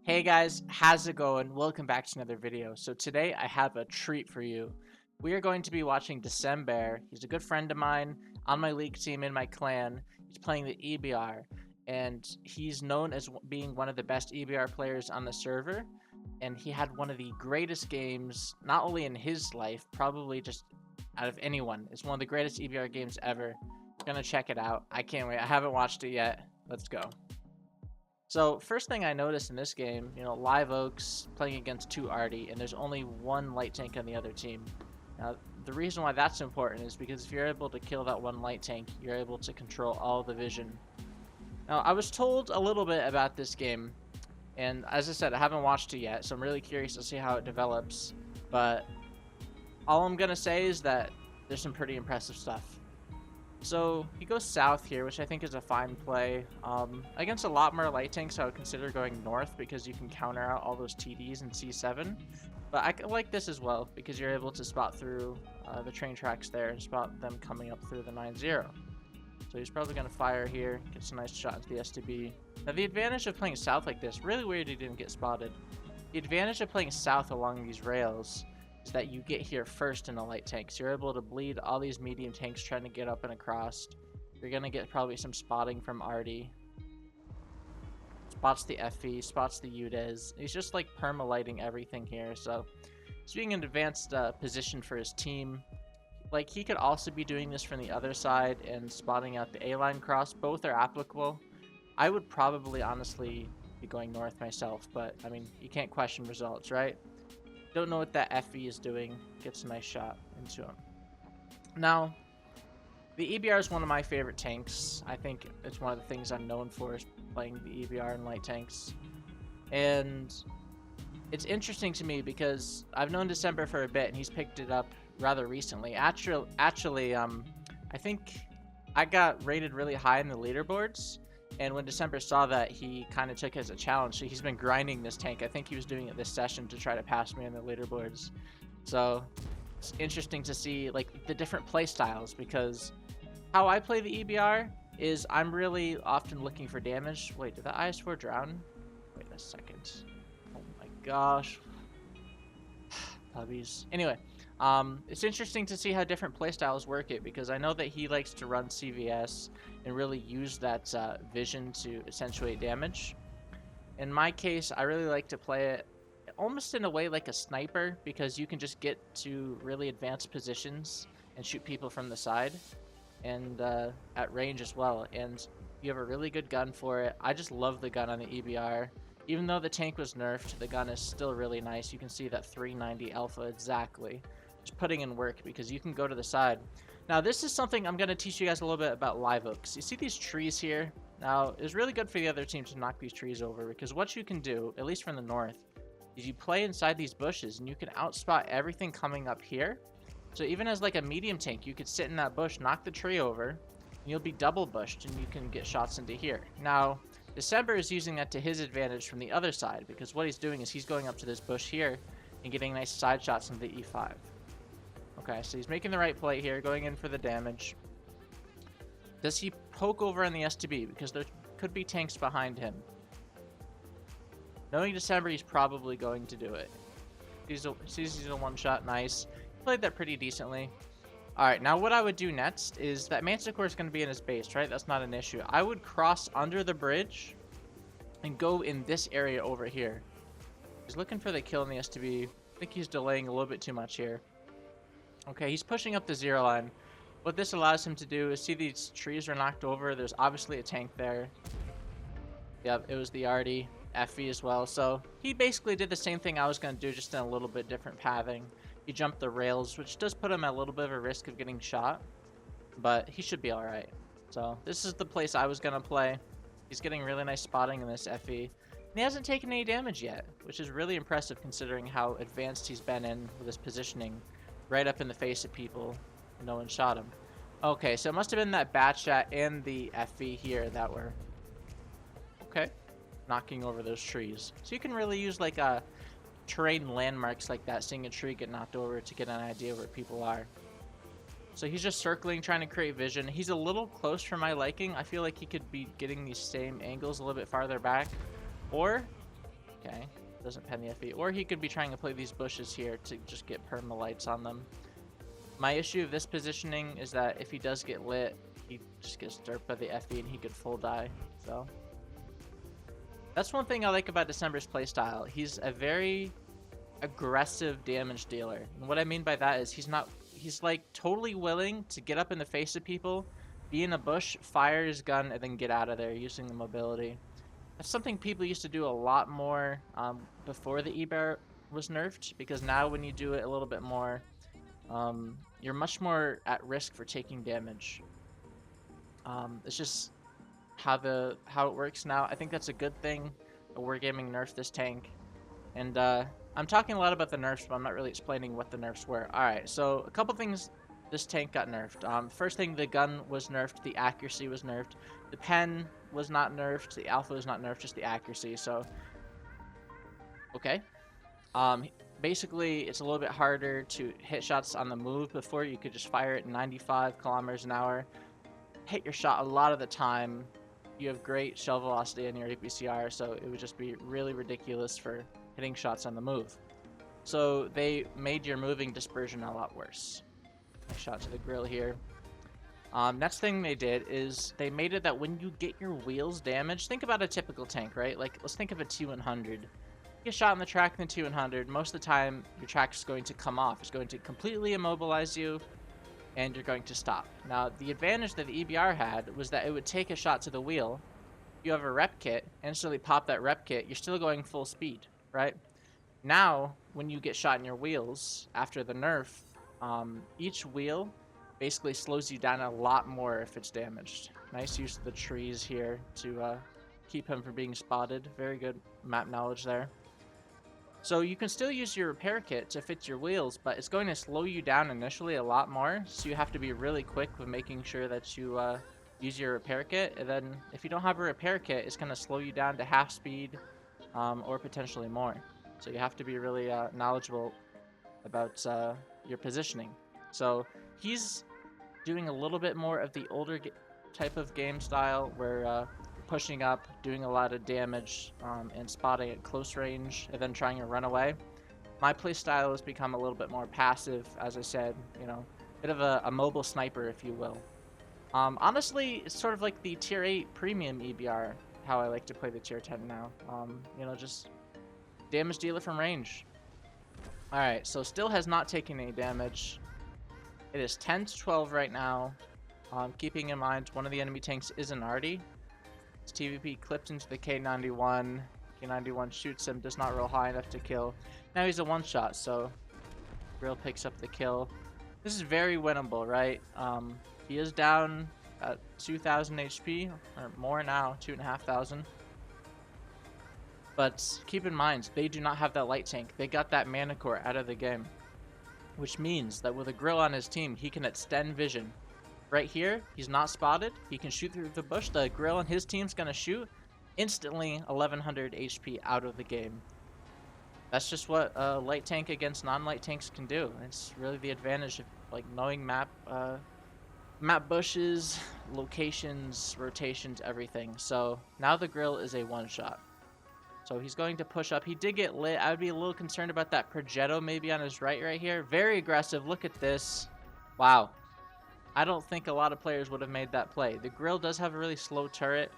Hey guys, how's it going? Welcome back to another video. So today I have a treat for you. We are going to be watching Decembear. He's a good friend of mine on my league team in my clan. He's playing the EBR, and he's known as being one of the best EBR players on the server. And he had one of the greatest games, not only in his life, probably just out of anyone. It's one of the greatest EBR games ever. Gonna check it out. I can't wait. I haven't watched it yet. Let's go. So first thing I noticed in this game, Live Oak's playing against two Arty, and there's only one light tank on the other team. Now, the reason why that's important is because if you're able to kill that one light tank, you're able to control all the vision. Now, I was told a little bit about this game, and as I said, I haven't watched it yet, so I'm really curious to see how it develops. But all I'm gonna say is that there's some pretty impressive stuff. So he goes south here, which I think is a fine play. Against a lot more light tanks, I would consider going north because you can counter out all those TDs in C7. But I like this as well because you're able to spot through the train tracks there and spot them coming up through the 9-0. So he's probably going to fire here, gets a nice shot into the STB. Now the advantage of playing south like this, really weird he didn't get spotted. The advantage of playing south along these rails is that you get here first in a light tank. So you're able to bleed all these medium tanks trying to get up and across. You're going to get probably some spotting from Arty. Spots the FE, spots the UDES. He's just like perma-lighting everything here. So he's being an advanced position for his team. Like he could also be doing this from the other side and spotting out the A-line cross. Both are applicable. I would probably honestly be going north myself, but I mean, you can't question results, right? Don't know what that FE is doing. Gets a nice shot into him. Now, the EBR is one of my favorite tanks. I think it's one of the things I'm known for is playing the EBR and light tanks. And it's interesting to me because I've known December for a bit and he's picked it up rather recently. Actually, I think I got rated really high in the leaderboards. And when December saw that, he kind of took it as a challenge. So he's been grinding this tank. I think he was doing it this session to try to pass me in the leaderboards. So it's interesting to see like the different play styles because how I play the EBR is I'm really often looking for damage. Wait, did the IS-4 drown? Wait a second. Oh my gosh. Puppies. Anyway, it's interesting to see how different playstyles work it because I know that he likes to run CVS and really use that vision to accentuate damage. In my case, I really like to play it almost in a way like a sniper because you can just get to really advanced positions and shoot people from the side and at range as well. And you have a really good gun for it. I just love the gun on the EBR. Even though the tank was nerfed, the gun is still really nice. You can see that 390 alpha exactly. Just putting in work because you can go to the side. Now this is something I'm going to teach you guys a little bit about Live Oaks. You see these trees here? Now it's really good for the other team to knock these trees over because what you can do, at least from the north, is you play inside these bushes and you can outspot everything coming up here. So even as like a medium tank, you could sit in that bush, knock the tree over, and you'll be double bushed and you can get shots into here. Now December is using that to his advantage from the other side because what he's doing is he's going up to this bush here and getting nice side shots into the E5. Okay, so he's making the right play here, going in for the damage. Does he poke over on the STB? Because there could be tanks behind him. Knowing December, he's probably going to do it. Sees he's a one-shot, nice. He played that pretty decently. Alright, now what I would do next is that Manticore is going to be in his base, right? That's not an issue. I would cross under the bridge and go in this area over here. He's looking for the kill in the STB. I think he's delaying a little bit too much here. Okay, he's pushing up the 0 line. What this allows him to do is see these trees are knocked over. There's obviously a tank there. Yep, it was the Arty, FE as well. So he basically did the same thing I was going to do, just in a little bit different pathing. He jumped the rails, which does put him at a little bit of a risk of getting shot. But he should be alright. So this is the place I was going to play. He's getting really nice spotting in this FE. And he hasn't taken any damage yet, which is really impressive considering how advanced he's been in with his positioning. Right up in the face of people. No one shot him. Okay, so it must have been that bat shot and the FE here that were... Okay. Knocking over those trees. So you can really use like a terrain landmarks like that, seeing a tree get knocked over to get an idea where people are. So he's just circling, trying to create vision. He's a little close for my liking. I feel like he could be getting these same angles a little bit farther back. Or Okay, doesn't pen the FE. Or he could be trying to play these bushes here to just get perma-lights on them. My issue of this positioning is that if he does get lit, he just gets derped by the FE and he could full die. So that's one thing I like about December's playstyle. He's a very aggressive damage dealer. And what I mean by that is he's like totally willing to get up in the face of people, be in a bush, fire his gun, and then get out of there using the mobility. That's something people used to do a lot more before the EBR was nerfed, because now when you do it a little bit more, you're much more at risk for taking damage. It's just how it works now. I think that's a good thing. Wargaming nerfed this tank, and I'm talking a lot about the nerfs, but I'm not really explaining what the nerfs were. All right, so a couple things. This tank got nerfed. First thing, the gun was nerfed. The accuracy was nerfed. The pen was not nerfed. The alpha was not nerfed. Just the accuracy. So, okay. Basically, it's a little bit harder to hit shots on the move. Before, you could just fire it 95 kilometers an hour, hit your shot a lot of the time. You have great shell velocity in your APCR, so it would just be really ridiculous for hitting shots on the move. So they made your moving dispersion a lot worse. Nice shot to the grill here. Next thing they did is they made it that when you get your wheels damaged, think about a typical tank, right? Like, let's think of a T100. Get shot in the track in the T100, most of the time your track is going to come off. It's going to completely immobilize you, and you're going to stop. Now, the advantage that the EBR had was that it would take a shot to the wheel. You have a rep kit, instantly pop that rep kit, you're still going full speed, right? Now, when you get shot in your wheels after the nerf, each wheel basically slows you down a lot more if it's damaged. Nice use of the trees here to keep him from being spotted. Very good map knowledge there. So you can still use your repair kit to fix your wheels, but it's going to slow you down initially a lot more, so you have to be really quick with making sure that you use your repair kit. And then if you don't have a repair kit, it's going to slow you down to half speed or potentially more. So you have to be really knowledgeable about your positioning. So he's doing a little bit more of the older type of game style where pushing up, doing a lot of damage, and spotting at close range, and then trying to run away. My playstyle has become a little bit more passive, as I said, you know, bit of a mobile sniper, if you will. Honestly, it's sort of like the tier 8 premium EBR, how I like to play the tier 10 now. You know, just damage dealer from range. Alright, so still has not taken any damage. It is 10 to 12 right now. Keeping in mind, one of the enemy tanks is an Arty. His TVP clipped into the K91. K91 shoots him, does not roll high enough to kill. Now he's a one-shot, so Grill picks up the kill. This is very winnable, right? He is down at 2,000 HP, or more now, 2,500. But keep in mind, they do not have that light tank. They got that mana core out of the game, which means that with a Grill on his team, he can extend vision. Right here, he's not spotted. He can shoot through the bush. The Grill on his team's gonna shoot. Instantly, 1,100 HP out of the game. That's just what a light tank against non-light tanks can do. It's really the advantage of like knowing map bushes, locations, rotations, everything. So now the Grill is a one-shot. So he's going to push up. He did get lit. I would be a little concerned about that Progetto maybe on his right here. Very aggressive. Look at this. Wow. I don't think a lot of players would have made that play. The Grill does have a really slow turret.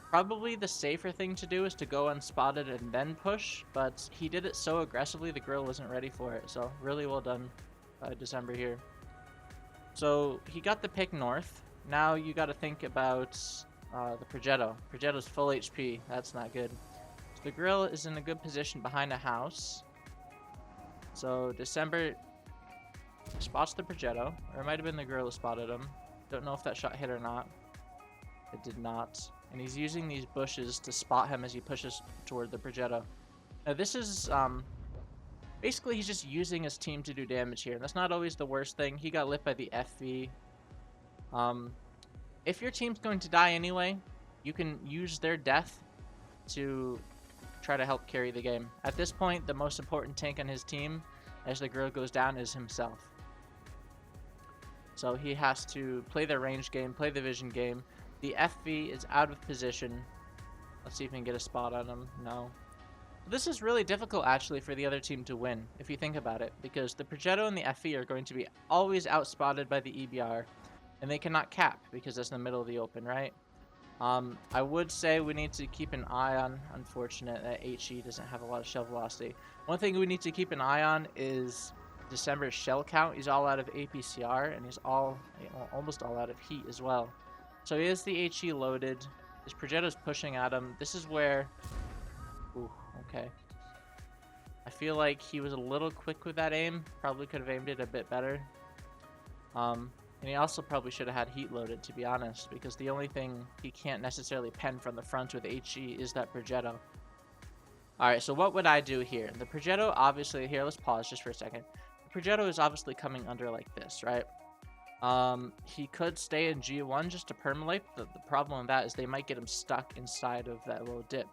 Probably the safer thing to do is to go unspotted and then push, but he did it so aggressively the Grill wasn't ready for it. So really well done, December here. So he got the pick north. Now you got to think about the Progetto. Progetto's full HP. That's not good. So the Grill is in a good position behind a house. So December spots the Progetto, or it might have been the Grill who spotted him. Don't know if that shot hit or not. It did not. And he's using these bushes to spot him as he pushes toward the Progetto. Now this is, basically he's just using his team to do damage here. That's not always the worst thing. He got lit by the FV. If your team's going to die anyway, you can use their death to try to help carry the game. At this point, the most important tank on his team, as the Grill goes down, is himself. So he has to play the range game, play the vision game. The FV is out of position. Let's see if we can get a spot on him. No. This is really difficult actually for the other team to win, if you think about it, because the Progetto and the FE are going to be always outspotted by the EBR, and they cannot cap because that's in the middle of the open, right? I would say we need to keep an eye on, unfortunate that HE doesn't have a lot of shell velocity. One thing we need to keep an eye on is December's shell count. He's all out of APCR, and he's almost all out of heat as well. So he has the HE loaded. His Progetto's pushing at him. This is where... Ooh, okay. I feel like he was a little quick with that aim. Probably could have aimed it a bit better. And he also probably should have had heat loaded, to be honest, because the only thing he can't necessarily pen from the front with HE is that Progetto. Alright, so what would I do here? The Progetto, obviously, here, let's pause just for a second. The Progetto is obviously coming under like this, right? He could stay in G1 just to permalate, but the problem with that is they might get him stuck inside of that little dip.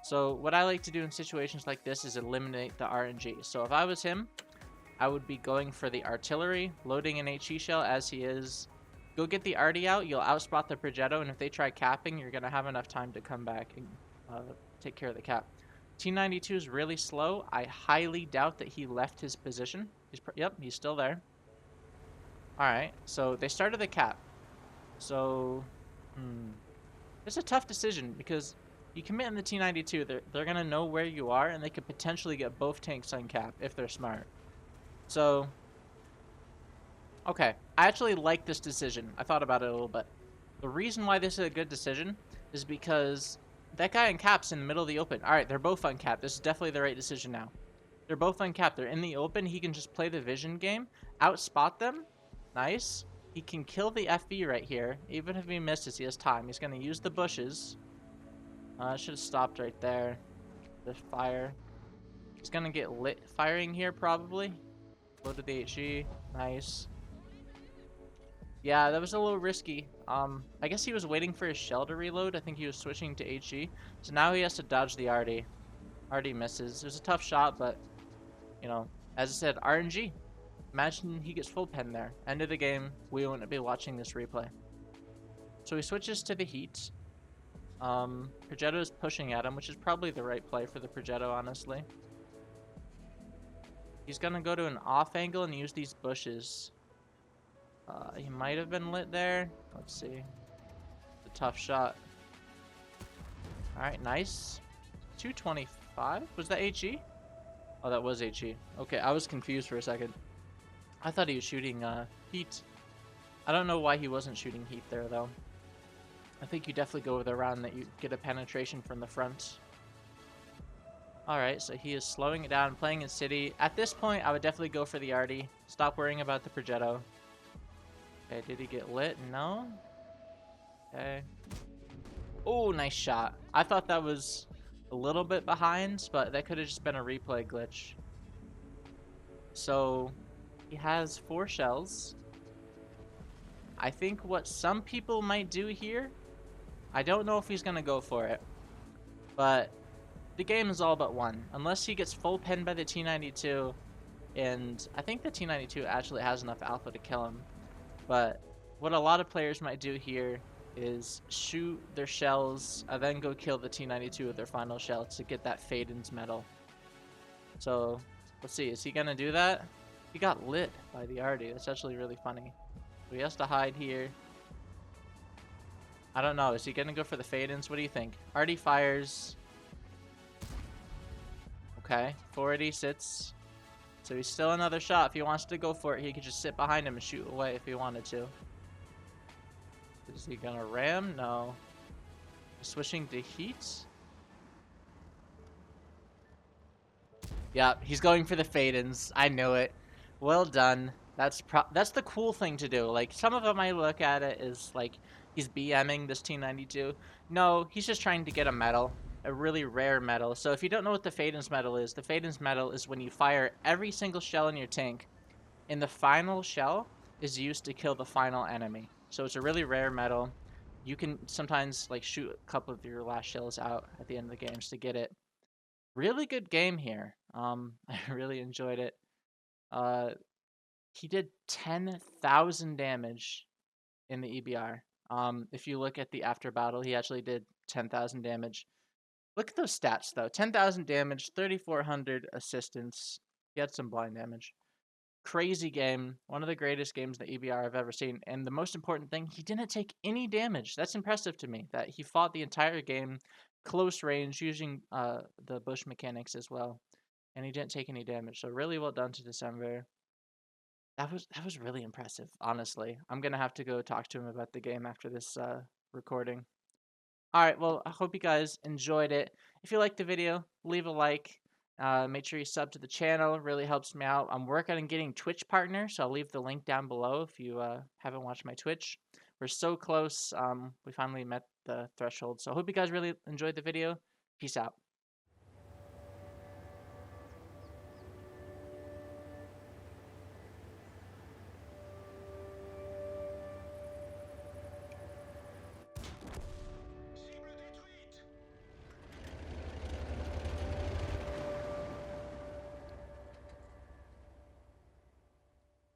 So what I like to do in situations like this is eliminate the RNG. So if I was him, I would be going for the artillery, loading an HE shell as he is. Go get the arty out, you'll outspot the Progetto, and if they try capping, you're going to have enough time to come back and take care of the cap. T92 is really slow. I highly doubt that he left his position. Yep, he's still there. Alright, so they started the cap. So, it's a tough decision because you commit in the T92, they're going to know where you are, and they could potentially get both tanks on cap if they're smart. So, okay, I actually like this decision. I thought about it a little bit. The reason why this is a good decision is because that guy in cap's in the middle of the open. Alright, they're both on cap. This is definitely the right decision now. They're both on cap. They're in the open. He can just play the vision game, outspot them. Nice. He can kill the FB right here. Even if he misses, he has time. He's going to use the bushes. Should have stopped right there. The fire. He's going to get lit firing here, probably. Loaded the HE. Nice. Yeah, that was a little risky. I guess he was waiting for his shell to reload. I think he was switching to HE. So now he has to dodge the arty. Arty misses. It was a tough shot, but, you know, as I said, RNG. Imagine he gets full pen there. End of the game, we wouldn't be watching this replay. So he switches to the heat. Progetto is pushing at him, which is probably the right play for the Progetto, honestly. He's going to go to an off angle and use these bushes. He might have been lit there. Let's see. It's a tough shot. Alright, nice. 225? Was that HE? Oh, that was HE. Okay, I was confused for a second. I thought he was shooting heat. I don't know why he wasn't shooting heat there, though. I think you definitely go with a round that you get a penetration from the front. Alright, so he is slowing it down, playing in city. At this point, I would definitely go for the arty. Stop worrying about the Progetto. Okay, did he get lit? No. Okay. Oh, nice shot. I thought that was a little bit behind, but that could have just been a replay glitch. So, he has 4 shells. I think what some people might do here, I don't know if he's going to go for it, but the game is all but won. Unless he gets full pen by the T92, and I think the T92 actually has enough alpha to kill him. But what a lot of players might do here is shoot their shells and then go kill the T92 with their final shell to get that Fadin's medal. So, let's see. Is he going to do that? He got lit by the arty. That's actually really funny. So he has to hide here. I don't know. Is he going to go for the Fadins? What do you think? Arty fires. Okay. 480 sits. So he's still another shot. If he wants to go for it, he could just sit behind him and shoot away if he wanted to. Is he gonna ram? No. Switching to heat? Yeah, he's going for the Fadins. I knew it. Well done. That's the cool thing to do. Like, some of them I look at it as, like, he's BMing this T92. No, he's just trying to get a medal. A really rare medal. So if you don't know what the Fadin's medal is, the Fadin's medal is when you fire every single shell in your tank, and the final shell is used to kill the final enemy. So it's a really rare medal. You can sometimes like shoot a couple of your last shells out at the end of the games to get it. Really good game here. I really enjoyed it. He did 10,000 damage in the EBR. If you look at the after battle, he actually did 10,000 damage. Look at those stats though. 10,000 damage, 3,400 assistance. He had some blind damage. Crazy game. One of the greatest games that EBR I've ever seen. And the most important thing, he didn't take any damage. That's impressive to me. That he fought the entire game, close range, using the bush mechanics as well, and he didn't take any damage. So really well done to December. That was really impressive. Honestly, I'm gonna have to go talk to him about the game after this recording. All right, well, I hope you guys enjoyed it. If you liked the video, leave a like. Make sure you sub to the channel. It really helps me out. I'm working on getting Twitch partner, so I'll leave the link down below if you haven't watched my Twitch. We're so close. We finally met the threshold. So I hope you guys really enjoyed the video. Peace out.